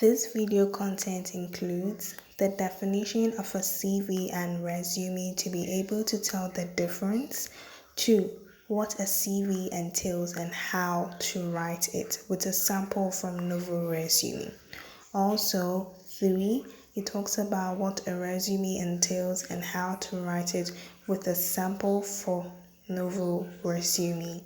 This video content includes the definition of a CV and resume to be able to tell the difference, 2. What a CV entails and how to write it with a sample from novoresume. Also, 3. It talks about what a resume entails and how to write it with a sample for novoresume.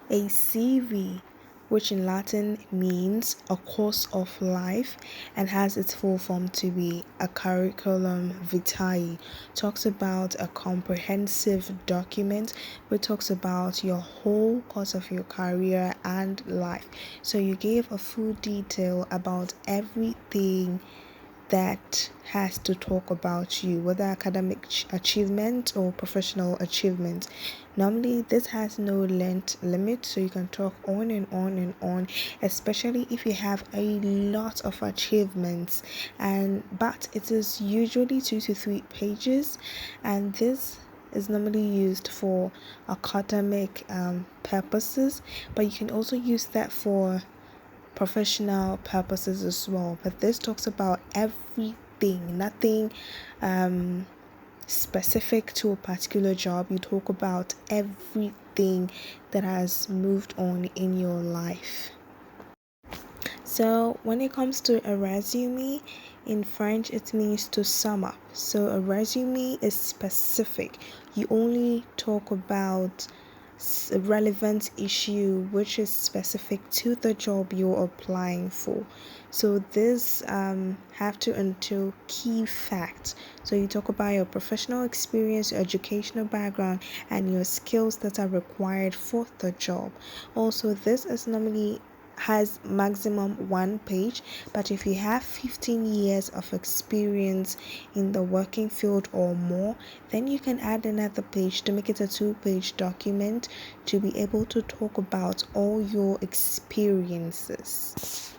A CV, which in Latin means a course of life and has its full form to be a curriculum vitae, talks about a comprehensive document which talks about your whole course of your career and life. So you gave a full detail about everything that has to talk about you, whether academic achievement or professional achievement. Normally, this has no length limit, so you can talk on and on and on, especially if you have a lot of achievements. But it is usually 2 to 3 pages, and this is normally used for academic purposes, but you can also use that for professional purposes as well. But this talks about everything, nothing specific to a particular job. You talk about everything that has moved on in your life. So when it comes to a resume, in French it means to sum up. So a resume is specific. You only talk about a relevant issue which is specific to the job you're applying for. So this have to entail key facts. So you talk about your professional experience, your educational background, and your skills that are required for the job. Also, this is normally has maximum 1 page, but if you have 15 years of experience in the working field or more, then you can add another page to make it a 2-page document to be able to talk about all your experiences.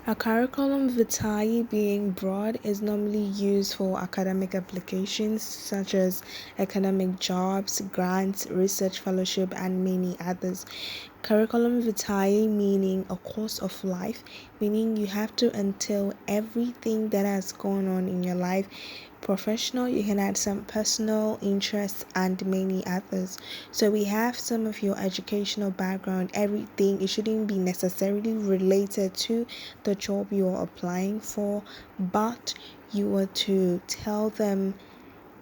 A curriculum vitae, being broad, is normally used for academic applications such as academic jobs, grants, research fellowship, and many others. Curriculum vitae meaning a course of life, meaning you have to entail everything that has gone on in your life. Professional, you can add some personal interests and many others. So we have some of your educational background, everything. It shouldn't be necessarily related to the job you're applying for, but you were to tell them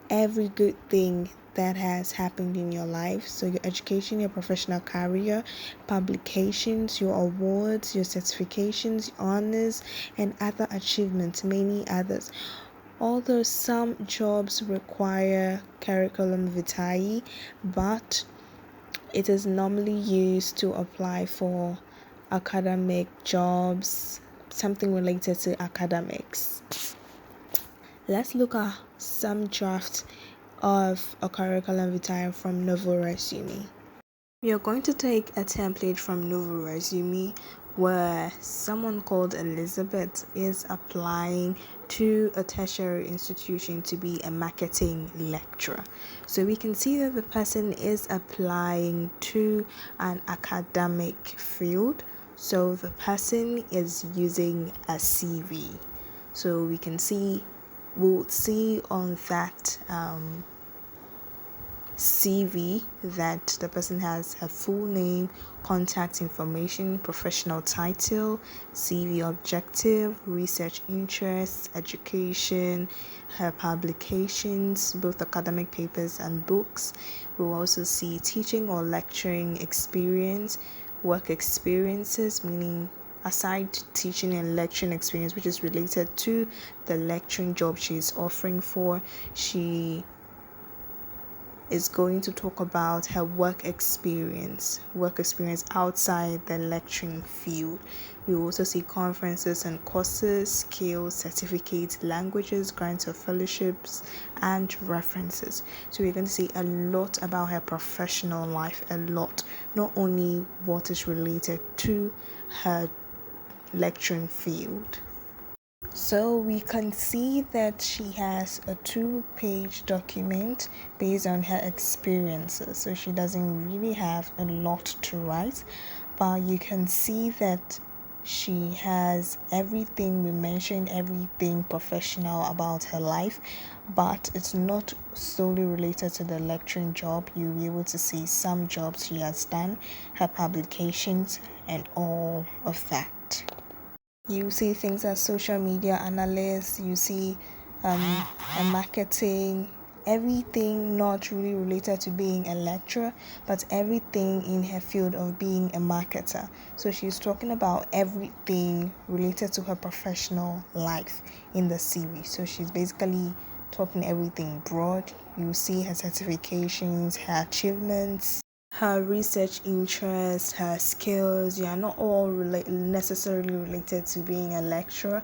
every good thing that has happened in your life. So your education, your professional career, publications, your awards, your certifications, honors, and other achievements, many others. Although some jobs require curriculum vitae, but it is normally used to apply for academic jobs, something related to academics. Let's look at some drafts of a curriculum vitae from novoresume. We are going to take a template from novoresume where someone called Elizabeth is applying to a tertiary institution to be a marketing lecturer. So we can see that the person is applying to an academic field. So the person is using a CV. So we'll see on that CV that the person has her full name, contact information, professional title, CV objective, research interests, education, her publications, both academic papers and books. We'll also see teaching or lecturing experience, work experiences, meaning aside teaching and lecturing experience, which is related to the lecturing job she is offering for, she is going to talk about her work experience outside the lecturing field. We will also see conferences and courses, skills, certificates, languages, grants or fellowships, and references. So we're going to see a lot about her professional life, a lot, not only what is related to her lecturing field. So we can see that she has a 2-page document based on her experiences. So she doesn't really have a lot to write, but you can see that She has everything we mentioned, everything professional about her life, but it's not solely related to the lecturing job. You'll be able to see some jobs she has done, her publications, and all of that. You see things as social media analyst, you see a marketing, everything not really related to being a lecturer, but everything in her field of being a marketer. So she's talking about everything related to her professional life in the CV. So she's basically talking everything broad. You see her certifications, her achievements, her research interests, her skills. Are not all necessarily related to being a lecturer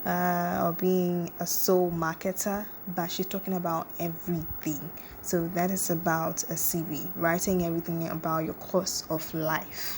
or being a sole marketer, but she's talking about everything. So that is about a CV, writing everything about your course of life.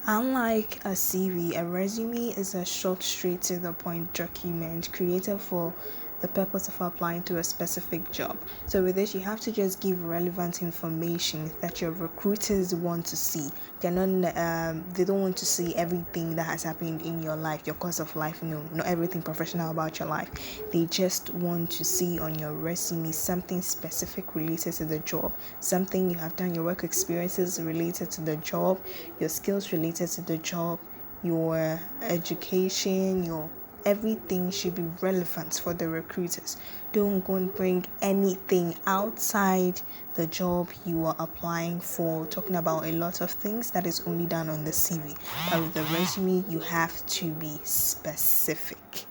Unlike a CV, a resume is a short, straight to the point document created for the purpose of applying to a specific job. So with this, you have to just give relevant information that your recruiters want to see. They don't want to see everything that has happened in your life, your course of life. No, not everything professional about your life. They just want to see on your resume something specific related to the job, something you have done, your work experiences related to the job, your skills related to the job, your education, your everything should be relevant for the recruiters. Don't go and bring anything outside the job you are applying for, talking about a lot of things that is only done on the CV. But with the resume, you have to be specific.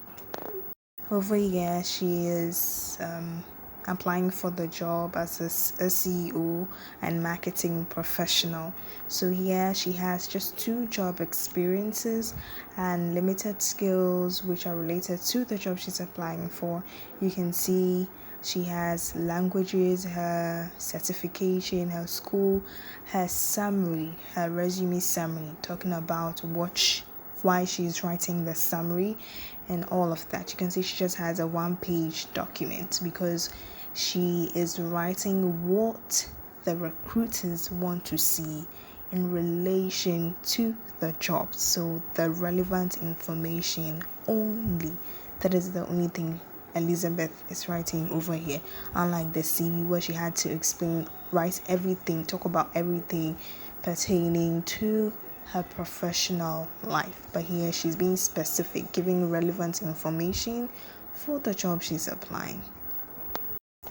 Over here, she is applying for the job as a CEO and marketing professional. So here she has just 2 job experiences and limited skills which are related to the job she's applying for. You can see she has languages, her certification, her school, her summary, her resume summary, talking about why she's writing the summary and all of that. You can see she just has a 1-page document because she is writing what the recruiters want to see in relation to the job. So the relevant information only. That is the only thing Elizabeth is writing over here. Unlike the CV where she had to write everything, talk about everything pertaining to her professional life. But here she's being specific, giving relevant information for the job she's applying.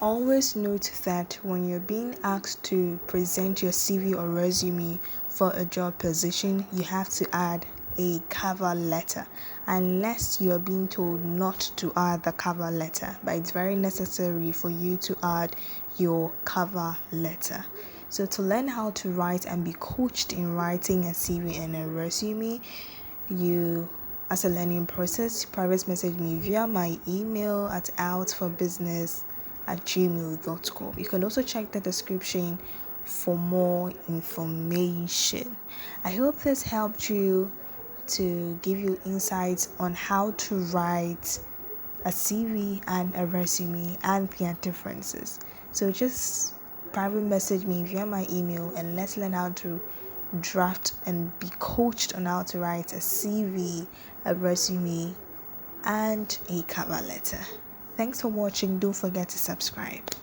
Always note that when you're being asked to present your CV or resume for a job position, you have to add a cover letter, unless you are being told not to add the cover letter, but it's very necessary for you to add your cover letter. So to learn how to write and be coached in writing a CV and a resume, as a learning process, private message me via my email at outforbusiness@gmail.com. You can also check the description for more information. I hope this helped you to give you insights on how to write a CV and a resume and their differences. So just private message me via my email and let's learn how to draft and be coached on how to write a CV, a resume, and a cover letter. Thanks for watching. Don't forget to subscribe.